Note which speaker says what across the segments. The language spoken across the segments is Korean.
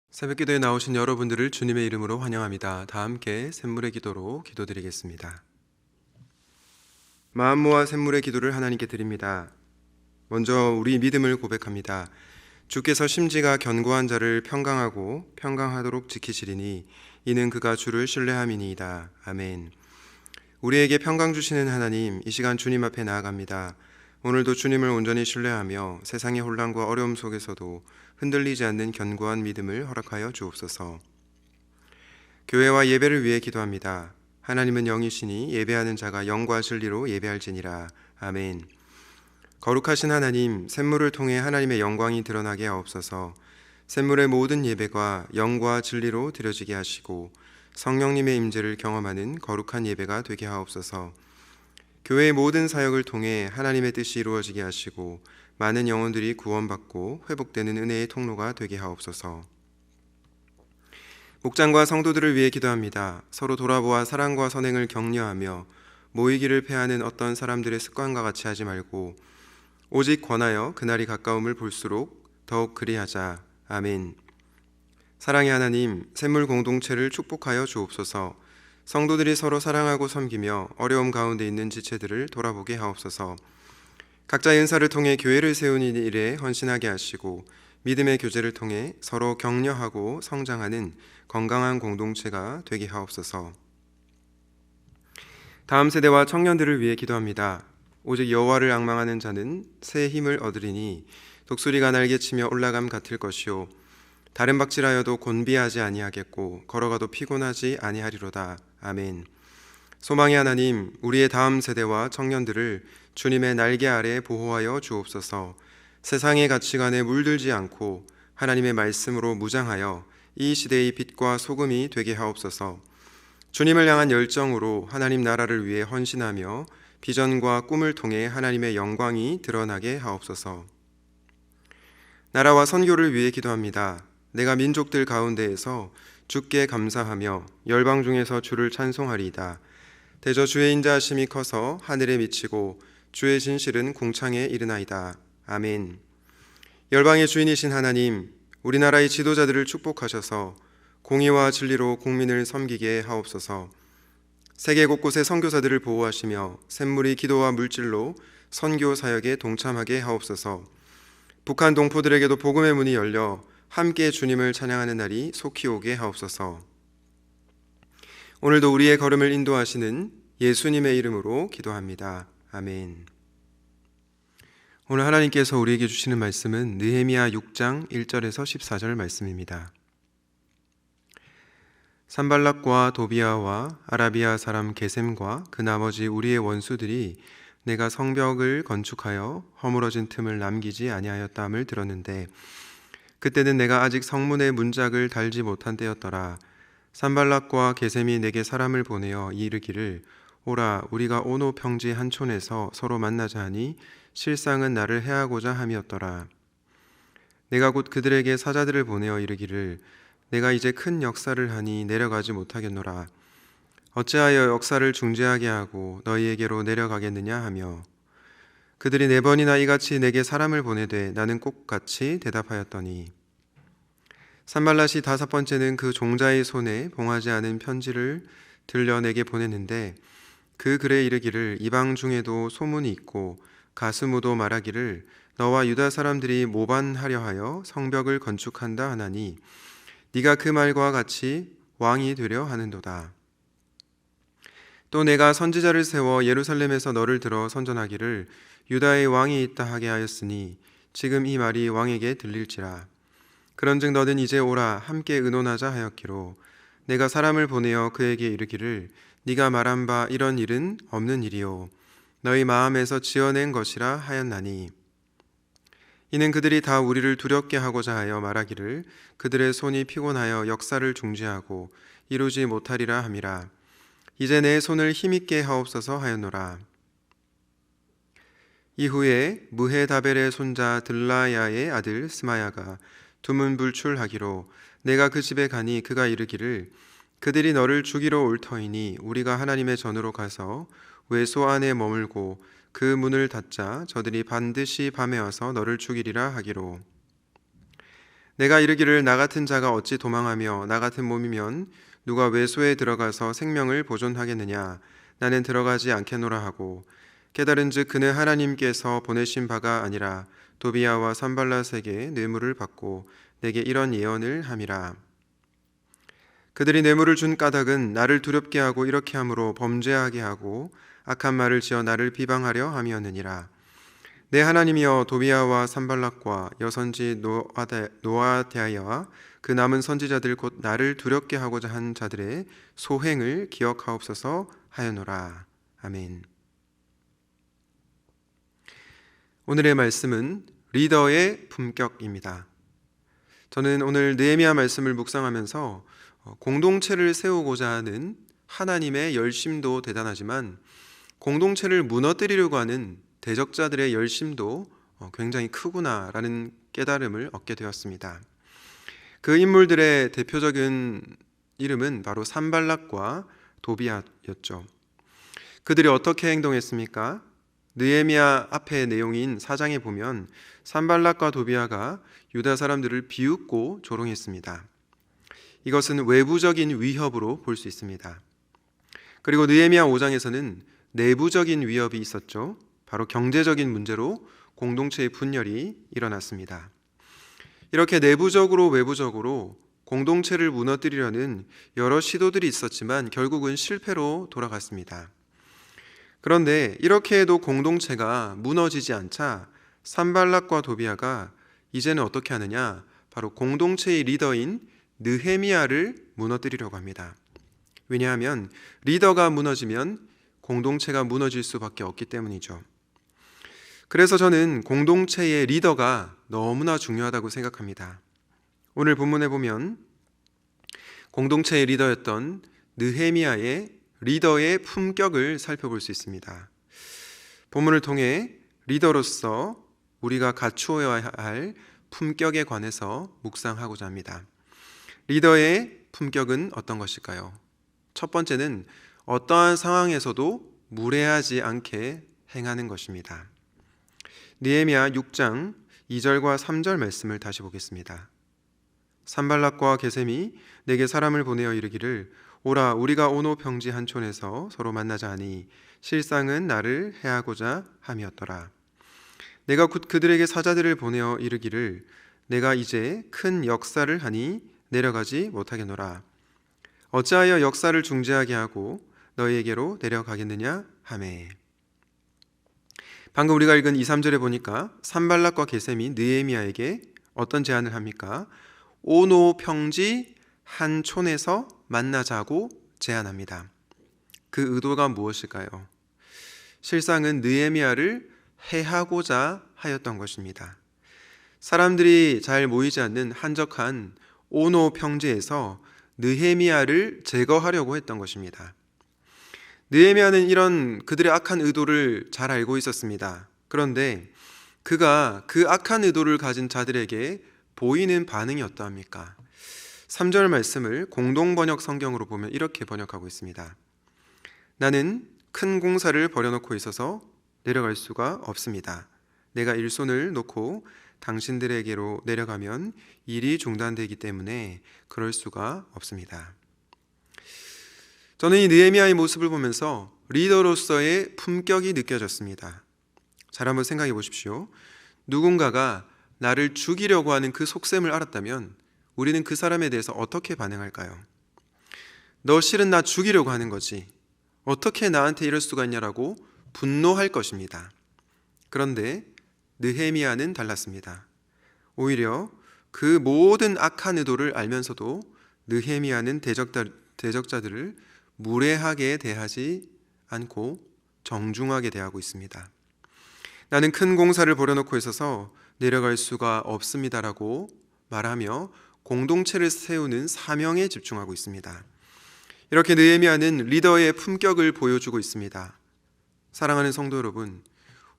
Speaker 1: 새벽기도에 나오신 여러분들을 주님의 이름으로 환영합니다. 다 함께 샘물의 기도로 기도드리겠습니다. 마음 모아 샘물의 기도를 하나님께 드립니다. 먼저 우리 믿음을 고백합니다. 주께서 심지가 견고한 자를 평강하고 평강하도록 지키시리니 이는 그가 주를 신뢰함이니이다. 아멘. 우리에게 평강 주시는 하나님, 이 시간 주님 앞에 나아갑니다. 오늘도 주님을 온전히 신뢰하며 세상의 혼란과 어려움 속에서도 흔들리지 않는 견고한 믿음을 허락하여 주옵소서. 교회와 예배를 위해 기도합니다. 하나님은 영이시니 예배하는 자가 영과 진리로 예배할지니라. 아멘. 거룩하신 하나님, 샘물을 통해 하나님의 영광이 드러나게 하옵소서. 샘물의 모든 예배가 영과 진리로 드려지게 하시고 성령님의 임재를 경험하는 거룩한 예배가 되게 하옵소서. 교회의 모든 사역을 통해 하나님의 뜻이 이루어지게 하시고 많은 영혼들이 구원받고 회복되는 은혜의 통로가 되게 하옵소서. 목장과 성도들을 위해 기도합니다. 서로 돌아보아 사랑과 선행을 격려하며 모이기를 패하는 어떤 사람들의 습관과 같이 하지 말고 오직 권하여 그날이 가까움을 볼수록 더욱 그리하자. 아멘. 사랑의 하나님, 샘물 공동체를 축복하여 주옵소서. 성도들이 서로 사랑하고 섬기며 어려움 가운데 있는 지체들을 돌아보게 하옵소서. 각자의 은사를 통해 교회를 세우는 일에 헌신하게 하시고 믿음의 교제를 통해 서로 격려하고 성장하는 건강한 공동체가 되게 하옵소서. 다음 세대와 청년들을 위해 기도합니다. 오직 여호와를 앙망하는 자는 새 힘을 얻으리니 독수리가 날개치며 올라감 같을 것이요 다른 박질하여도 곤비하지 아니하겠고 걸어가도 피곤하지 아니하리로다. 아멘. 소망의 하나님, 우리의 다음 세대와 청년들을 주님의 날개 아래 보호하여 주옵소서. 세상의 가치관에 물들지 않고 하나님의 말씀으로 무장하여 이 시대의 빛과 소금이 되게 하옵소서. 주님을 향한 열정으로 하나님 나라를 위해 헌신하며 비전과 꿈을 통해 하나님의 영광이 드러나게 하옵소서. 나라와 선교를 위해 기도합니다. 내가 민족들 가운데에서 주께 감사하며 열방 중에서 주를 찬송하리이다. 대저 주의 인자하심이 커서 하늘에 미치고 주의 진실은 궁창에 이르나이다. 아멘. 열방의 주인이신 하나님, 우리나라의 지도자들을 축복하셔서 공의와 진리로 국민을 섬기게 하옵소서. 세계 곳곳의 선교사들을 보호하시며 샘물이 기도와 물질로 선교 사역에 동참하게 하옵소서. 북한 동포들에게도 복음의 문이 열려 함께 주님을 찬양하는 날이 속히 오게 하옵소서. 오늘도 우리의 걸음을 인도하시는 예수님의 이름으로 기도합니다. 아멘. 오늘 하나님께서 우리에게 주시는 말씀은 느헤미야 6장 1절에서 14절 말씀입니다. 산발락과 도비아와 아라비아 사람 게셈과 그 나머지 우리의 원수들이 내가 성벽을 건축하여 허물어진 틈을 남기지 아니하였다함을 들었는데 그때는 내가 아직 성문의 문짝을 달지 못한 때였더라. 산발락과 게셈이 내게 사람을 보내어 이르기를 오라 우리가 오노 평지 한 촌에서 서로 만나자 하니 실상은 나를 해하고자 함이었더라. 내가 곧 그들에게 사자들을 보내어 이르기를 내가 이제 큰 역사를 하니 내려가지 못하겠노라. 어찌하여 역사를 중재하게 하고 너희에게로 내려가겠느냐 하며 그들이 4번이나 이같이 내게 사람을 보내되 나는 꼭같이 대답하였더니 산발랏이 5번째는 그 종자의 손에 봉하지 않은 편지를 들려 내게 보냈는데 그 글에 이르기를 이방 중에도 소문이 있고 가스무도 말하기를 너와 유다 사람들이 모반하려 하여 성벽을 건축한다 하나니 네가 그 말과 같이 왕이 되려 하는도다. 또 내가 선지자를 세워 예루살렘에서 너를 들어 선전하기를 유다의 왕이 있다 하게 하였으니 지금 이 말이 왕에게 들릴지라. 그런즉 너는 이제 오라 함께 의논하자 하였기로 내가 사람을 보내어 그에게 이르기를 네가 말한 바 이런 일은 없는 일이요 너희 마음에서 지어낸 것이라 하였나니 이는 그들이 다 우리를 두렵게 하고자 하여 말하기를 그들의 손이 피곤하여 역사를 중지하고 이루지 못하리라 함이라. 이제 내 손을 힘있게 하옵소서 하였노라. 이후에 무헤다벨의 손자 들라야의 아들 스마야가 두문불출하기로 내가 그 집에 가니 그가 이르기를 그들이 너를 죽이러 올 터이니 우리가 하나님의 전으로 가서 외소 안에 머물고 그 문을 닫자 저들이 반드시 밤에 와서 너를 죽이리라 하기로 내가 이르기를 나 같은 자가 어찌 도망하며 나 같은 몸이면 누가 외소에 들어가서 생명을 보존하겠느냐. 나는 들어가지 않겠노라 하고 깨달은즉 그는 하나님께서 보내신 바가 아니라 도비야와 산발랏에게 뇌물을 받고 내게 이런 예언을 함이라. 그들이 뇌물을 준 까닭은 나를 두렵게 하고 이렇게 함으로 범죄하게 하고 악한 말을 지어 나를 비방하려 함이었느니라. 내 하나님이여 도비야와 산발락과 여선지 노아디아와 그 남은 선지자들 곧 나를 두렵게 하고자 한 자들의 소행을 기억하옵소서 하여노라. 아멘. 오늘의 말씀은 리더의 품격입니다. 저는 오늘 느헤미야 말씀을 묵상하면서 공동체를 세우고자 하는 하나님의 열심도 대단하지만 공동체를 무너뜨리려고 하는 대적자들의 열심도 굉장히 크구나라는 깨달음을 얻게 되었습니다. 그 인물들의 대표적인 이름은 바로 산발락과 도비야였죠. 그들이 어떻게 행동했습니까? 느헤미야 앞의 내용인 4장에 보면 산발락과 도비야가 유다 사람들을 비웃고 조롱했습니다. 이것은 외부적인 위협으로 볼 수 있습니다. 그리고 느헤미야 5장에서는 내부적인 위협이 있었죠. 바로 경제적인 문제로 공동체의 분열이 일어났습니다. 이렇게 내부적으로 외부적으로 공동체를 무너뜨리려는 여러 시도들이 있었지만 결국은 실패로 돌아갔습니다. 그런데 이렇게 해도 공동체가 무너지지 않자 산발락과 도비야가 이제는 어떻게 하느냐? 바로 공동체의 리더인 느헤미야를 무너뜨리려고 합니다. 왜냐하면 리더가 무너지면 공동체가 무너질 수밖에 없기 때문이죠. 그래서 저는 공동체의 리더가 너무나 중요하다고 생각합니다. 오늘 본문에 보면 공동체의 리더였던 느헤미야의 리더의 품격을 살펴볼 수 있습니다. 본문을 통해 리더로서 우리가 갖추어야 할 품격에 관해서 묵상하고자 합니다. 리더의 품격은 어떤 것일까요? 첫 번째는 어떠한 상황에서도 무례하지 않게 행하는 것입니다. 느헤미야 6장 2절과 3절 말씀을 다시 보겠습니다. 산발락과 게셈이 내게 사람을 보내어 이르기를 오라 우리가 오노 평지 한 촌에서 서로 만나자 하니 실상은 나를 해하고자 함이었더라. 내가 곧 그들에게 사자들을 보내어 이르기를 내가 이제 큰 역사를 하니 내려가지 못하겠노라. 어찌하여 역사를 중재하게 하고 너희에게로 내려가겠느냐 하매. 방금 우리가 읽은 2, 3절에 보니까 산발락과 게셈이 느헤미야에게 어떤 제안을 합니까? 오노 평지 한 촌에서 만나자고 제안합니다. 그 의도가 무엇일까요? 실상은 느헤미야를 해하고자 하였던 것입니다. 사람들이 잘 모이지 않는 한적한 오노 평지에서 느헤미야를 제거하려고 했던 것입니다. 느헤미야는 이런 그들의 악한 의도를 잘 알고 있었습니다. 그런데 그가 그 악한 의도를 가진 자들에게 보이는 반응이 어떠합니까? 3절 말씀을 공동번역 성경으로 보면 이렇게 번역하고 있습니다. 나는 큰 공사를 벌여놓고 있어서 내려갈 수가 없습니다. 내가 일손을 놓고 당신들에게로 내려가면 일이 중단되기 때문에 그럴 수가 없습니다. 저는 이 느헤미야의 모습을 보면서 리더로서의 품격이 느껴졌습니다. 잘 한번 생각해 보십시오. 누군가가 나를 죽이려고 하는 그 속셈을 알았다면 우리는 그 사람에 대해서 어떻게 반응할까요? 너 실은 나 죽이려고 하는 거지. 어떻게 나한테 이럴 수가 있냐라고 분노할 것입니다. 그런데 느헤미야는 달랐습니다. 오히려 그 모든 악한 의도를 알면서도 느헤미야는 대적자들을 무례하게 대하지 않고 정중하게 대하고 있습니다. 나는 큰 공사를 벌여놓고 있어서 내려갈 수가 없습니다라고 말하며 공동체를 세우는 사명에 집중하고 있습니다. 이렇게 느헤미야는 리더의 품격을 보여주고 있습니다. 사랑하는 성도 여러분,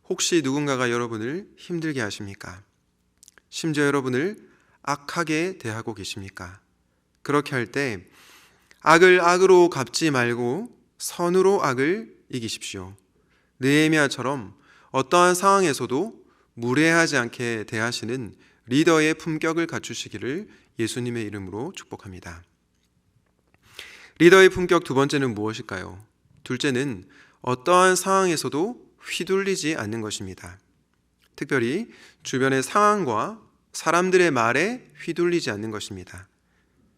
Speaker 1: 혹시 누군가가 여러분을 힘들게 하십니까? 심지어 여러분을 악하게 대하고 계십니까? 그렇게 할 때 악을 악으로 갚지 말고 선으로 악을 이기십시오. 느헤미야처럼 어떠한 상황에서도 무례하지 않게 대하시는 리더의 품격을 갖추시기를 예수님의 이름으로 축복합니다. 리더의 품격 두 번째는 무엇일까요? 둘째는 어떠한 상황에서도 휘둘리지 않는 것입니다. 특별히 주변의 상황과 사람들의 말에 휘둘리지 않는 것입니다.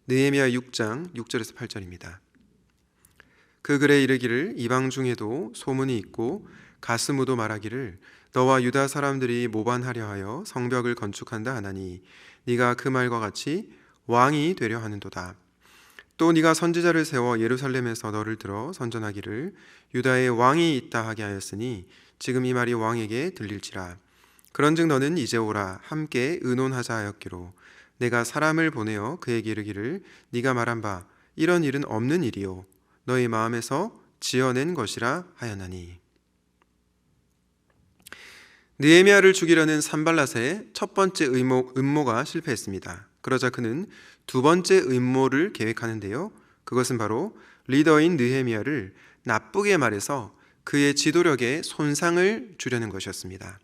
Speaker 1: 느헤미야 6장 6절에서 8절입니다. 그 글에 이르기를 이방 중에도 소문이 있고 가스무도 말하기를 너와 유다 사람들이 모반하려 하여 성벽을 건축한다 하나니 네가 그 말과 같이 왕이 되려 하는도다. 또 네가 선지자를 세워 예루살렘에서 너를 들어 선전하기를 유다에 왕이 있다 하게 하였으니 지금 이 말이 왕에게 들릴지라. 그런즉 너는 이제 오라 함께 의논하자 하였기로 내가 사람을 보내어 그에게 이르기를 네가 말한 바 이런 일은 없는 일이요 너희 마음에서 지어낸 것이라 하였나니. 느헤미야를 죽이려는 산발랏의 첫 번째 음모가 실패했습니다. 그러자 그는 두 번째 음모를 계획하는데요. 그것은 바로 리더인 느헤미야를 나쁘게 말해서 그의 지도력에 손상을 주려는 것이었습니다.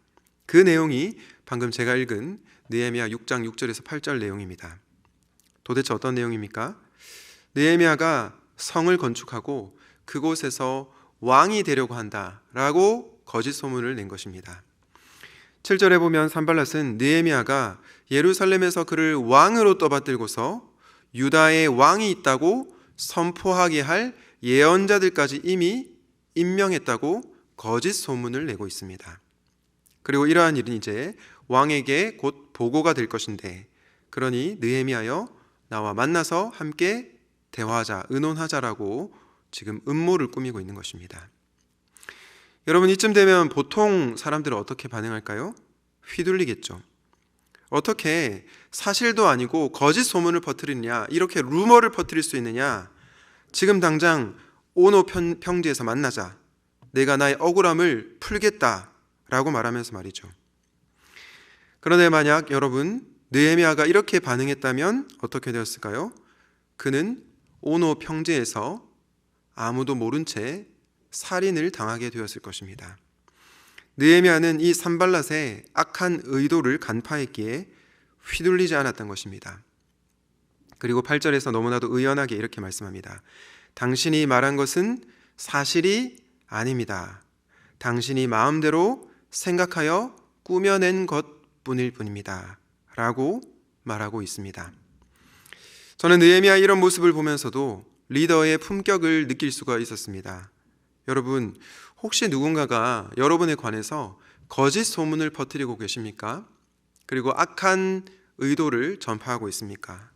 Speaker 1: 그 내용이 방금 제가 읽은 느헤미야 6장 6절에서 8절 내용입니다. 도대체 어떤 내용입니까? 느헤미야가 성을 건축하고 그곳에서 왕이 되려고 한다라고 거짓 소문을 낸 것입니다. 7절에 보면 산발랏은 느헤미야가 예루살렘에서 그를 왕으로 떠받들고서 유다의 왕이 있다고 선포하게 할 예언자들까지 이미 임명했다고 거짓 소문을 내고 있습니다. 그리고 이러한 일은 이제 왕에게 곧 보고가 될 것인데, 그러니 느헤미야여 나와 만나서 함께 대화하자, 의논하자라고 지금 음모를 꾸미고 있는 것입니다. 여러분, 이쯤 되면 보통 사람들은 어떻게 반응할까요? 휘둘리겠죠. 어떻게 사실도 아니고 거짓 소문을 퍼뜨리느냐, 이렇게 루머를 퍼뜨릴 수 있느냐, 지금 당장 오노 평지에서 만나자, 내가 나의 억울함을 풀겠다라고 말하면서 말이죠. 그런데 만약 여러분 느헤미야가 이렇게 반응했다면 어떻게 되었을까요? 그는 오노 평지에서 아무도 모른 채 살인을 당하게 되었을 것입니다. 느헤미야는 이 산발랏의 악한 의도를 간파했기에 휘둘리지 않았던 것입니다. 그리고 8절에서 너무나도 의연하게 이렇게 말씀합니다. 당신이 말한 것은 사실이 아닙니다. 당신이 마음대로 생각하여 꾸며낸 것뿐일 뿐입니다. 라고 말하고 있습니다. 저는 느헤미야의 이런 모습을 보면서도 리더의 품격을 느낄 수가 있었습니다. 여러분, 혹시 누군가가 여러분에 관해서 거짓 소문을 퍼뜨리고 계십니까? 그리고 악한 의도를 전파하고 있습니까?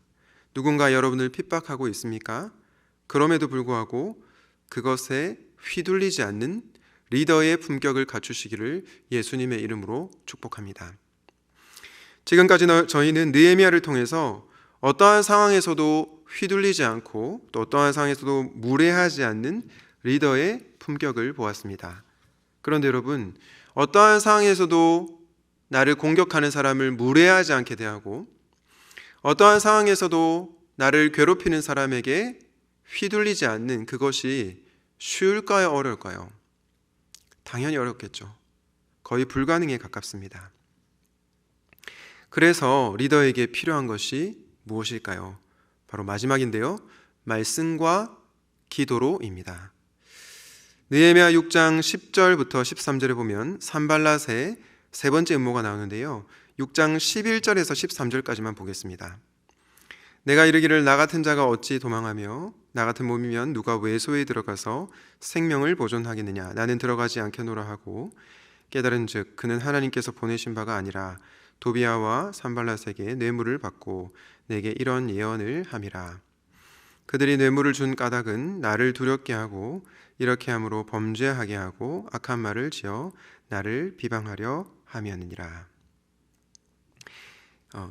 Speaker 1: 누군가 여러분을 핍박하고 있습니까? 그럼에도 불구하고 그것에 휘둘리지 않는 리더의 품격을 갖추시기를 예수님의 이름으로 축복합니다. 지금까지 저희는 느헤미야를 통해서 어떠한 상황에서도 휘둘리지 않고 또 어떠한 상황에서도 무례하지 않는 리더의 품격을 보았습니다. 그런데 여러분, 어떠한 상황에서도 나를 공격하는 사람을 무례하지 않게 대하고 어떠한 상황에서도 나를 괴롭히는 사람에게 휘둘리지 않는 그것이 쉬울까요? 어려울까요? 당연히 어렵겠죠. 거의 불가능에 가깝습니다. 그래서 리더에게 필요한 것이 무엇일까요? 바로 마지막인데요. 말씀과 기도로입니다. 느헤미야 6장 10절부터 13절에 보면 산발랏의 세 번째 음모가 나오는데요. 6장 11절에서 13절까지만 보겠습니다. 내가 이르기를 나 같은 자가 어찌 도망하며 나 같은 몸이면 누가 외소에 들어가서 생명을 보존하겠느냐. 나는 들어가지 않겠노라 하고 깨달은즉 그는 하나님께서 보내신 바가 아니라 도비야와 산발랏에게 뇌물을 받고 내게 이런 예언을 함이라. 그들이 뇌물을 준 까닭은 나를 두렵게 하고 이렇게 함으로 범죄하게 하고 악한 말을 지어 나를 비방하려 함이었느니라.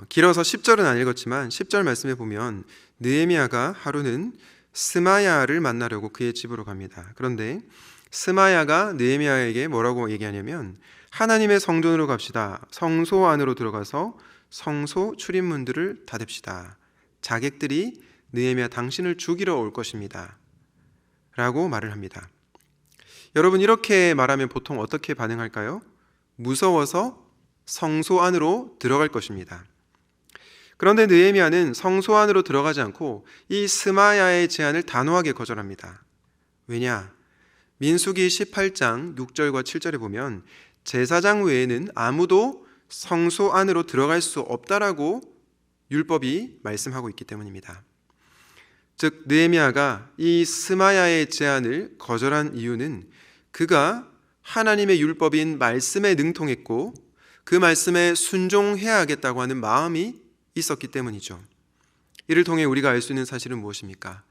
Speaker 1: 길어서 10절은 안 읽었지만 10절 말씀에 보면 느헤미야가 하루는 스마야를 만나려고 그의 집으로 갑니다. 그런데 스마야가 느헤미야에게 뭐라고 얘기하냐면 하나님의 성전으로 갑시다. 성소 안으로 들어가서 성소 출입문들을 닫읍시다. 자객들이 느헤미야 당신을 죽이러 올 것입니다. 라고 말을 합니다. 여러분, 이렇게 말하면 보통 어떻게 반응할까요? 무서워서 성소 안으로 들어갈 것입니다. 그런데 느헤미야는 성소 안으로 들어가지 않고 이 스마야의 제안을 단호하게 거절합니다. 왜냐? 민수기 18장 6절과 7절에 보면 제사장 외에는 아무도 성소 안으로 들어갈 수 없다라고 율법이 말씀하고 있기 때문입니다. 즉 느헤미야가 이 스마야의 제안을 거절한 이유는 그가 하나님의 율법인 말씀에 능통했고 그 말씀에 순종해야 하겠다고 하는 마음이 있었기 때문이죠. 이를 통해 우리가 알 수 있는 사실은 무엇입니까?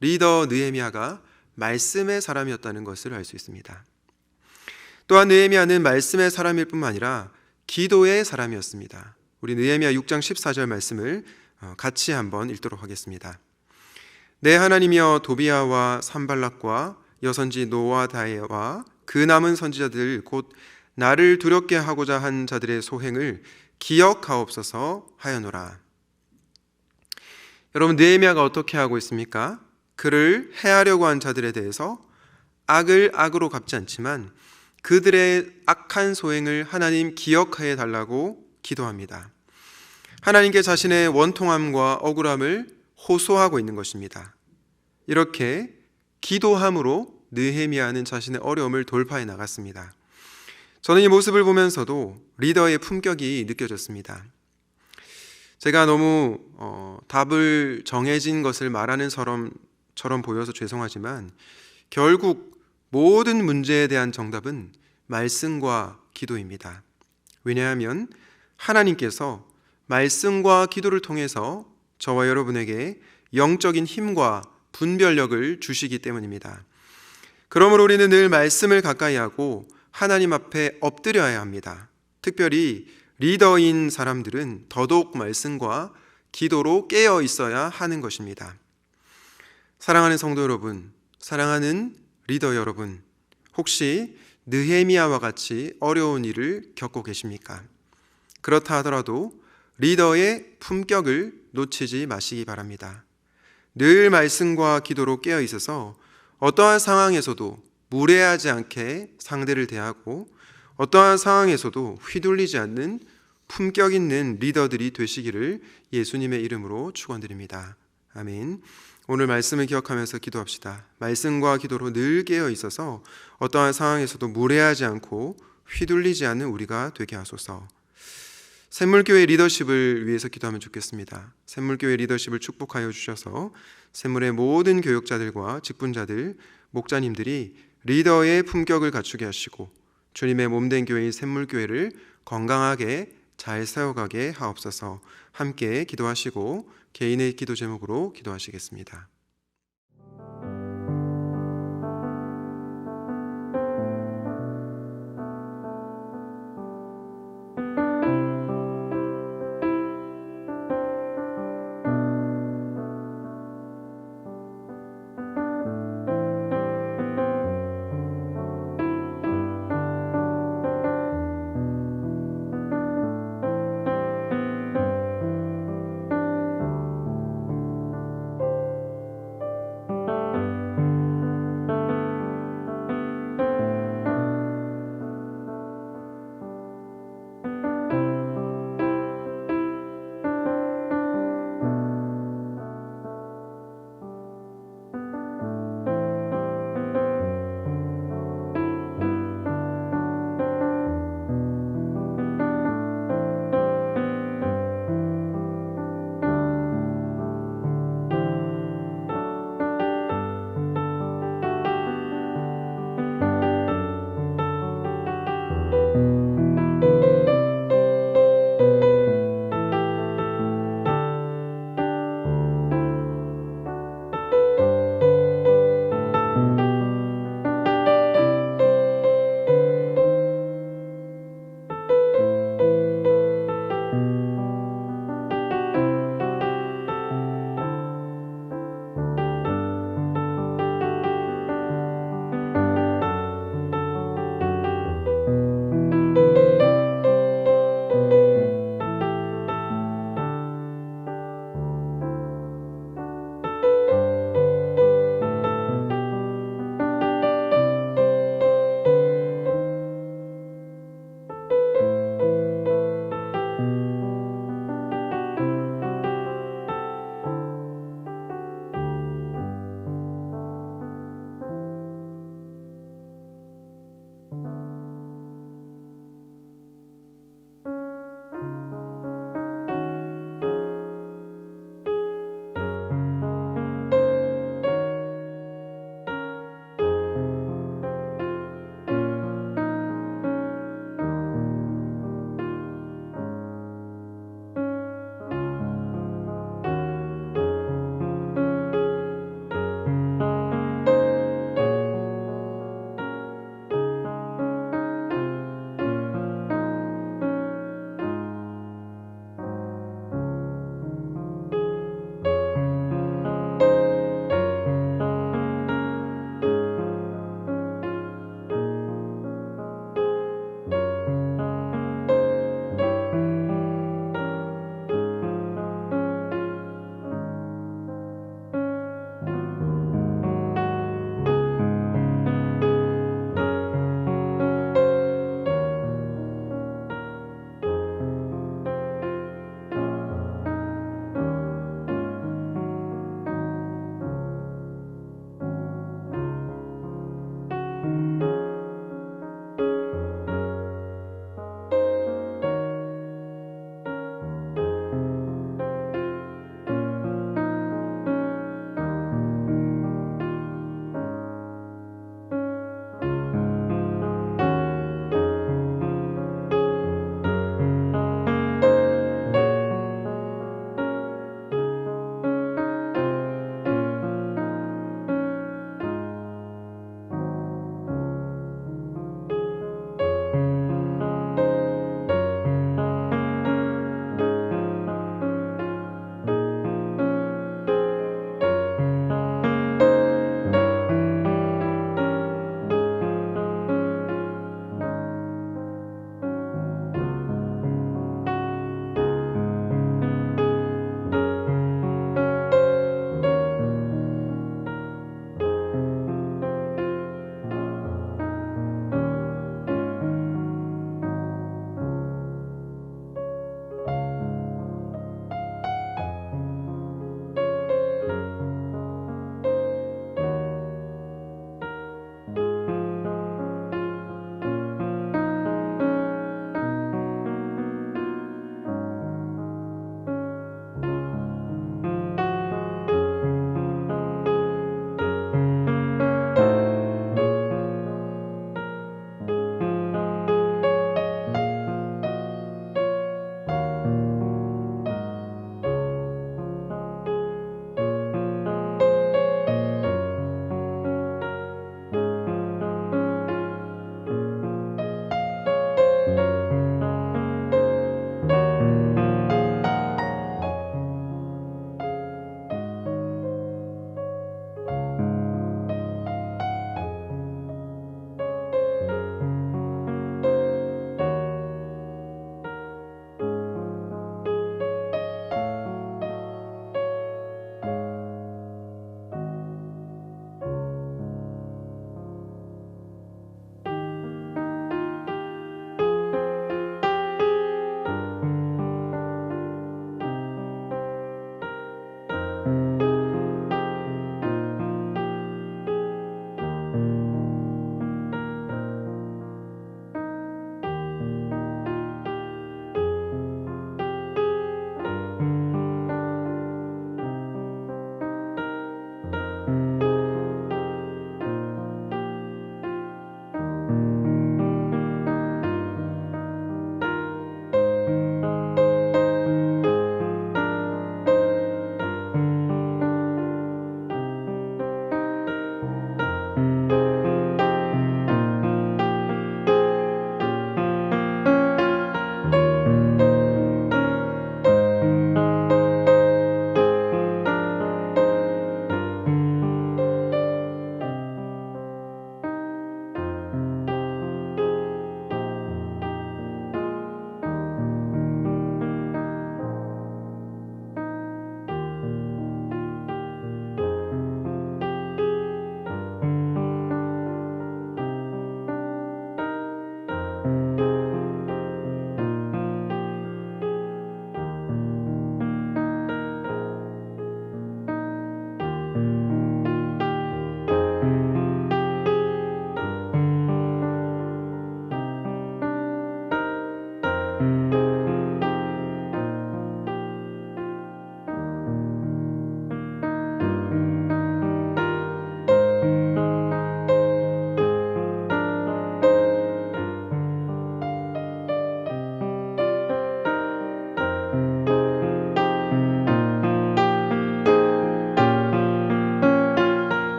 Speaker 1: 리더 느헤미야가 말씀의 사람이었다는 것을 알 수 있습니다. 또한 느헤미야는 말씀의 사람일 뿐만 아니라 기도의 사람이었습니다. 우리 느헤미야 6장 14절 말씀을 같이 한번 읽도록 하겠습니다. 내 하나님이여 도비야와 산발락과 여선지 노아다에와 그 남은 선지자들 곧 나를 두렵게 하고자 한 자들의 소행을 기억하옵소서 하여노라. 여러분 느헤미야가 어떻게 하고 있습니까? 그를 해하려고 한 자들에 대해서 악을 악으로 갚지 않지만 그들의 악한 소행을 하나님 기억하여 달라고 기도합니다. 하나님께 자신의 원통함과 억울함을 호소하고 있는 것입니다. 이렇게 기도함으로 느헤미야는 자신의 어려움을 돌파해 나갔습니다. 저는 이 모습을 보면서도 리더의 품격이 느껴졌습니다. 제가 너무 답을 정해진 것을 말하는 처럼 보여서 죄송하지만 결국 모든 문제에 대한 정답은 말씀과 기도입니다. 왜냐하면 하나님께서 말씀과 기도를 통해서 저와 여러분에게 영적인 힘과 분별력을 주시기 때문입니다. 그러므로 우리는 늘 말씀을 가까이 하고 하나님 앞에 엎드려야 합니다. 특별히 리더인 사람들은 더더욱 말씀과 기도로 깨어 있어야 하는 것입니다. 사랑하는 성도 여러분, 사랑하는 리더 여러분, 혹시 느헤미야와 같이 어려운 일을 겪고 계십니까? 그렇다 하더라도 리더의 품격을 놓치지 마시기 바랍니다. 늘 말씀과 기도로 깨어 있어서 어떠한 상황에서도 무례하지 않게 상대를 대하고 어떠한 상황에서도 휘둘리지 않는 품격 있는 리더들이 되시기를 예수님의 이름으로 축원드립니다. 아멘. 오늘 말씀을 기억하면서 기도합시다. 말씀과 기도로 늘 깨어 있어서 어떠한 상황에서도 무례하지 않고 휘둘리지 않는 우리가 되게 하소서. 샘물교회 리더십을 위해서 기도하면 좋겠습니다. 샘물교회 리더십을 축복하여 주셔서 샘물의 모든 교육자들과 직분자들, 목자님들이 리더의 품격을 갖추게 하시고 주님의 몸된 교회인 샘물교회를 건강하게 잘 세워가게 하옵소서. 함께 기도하시고 개인의 기도 제목으로 기도하시겠습니다.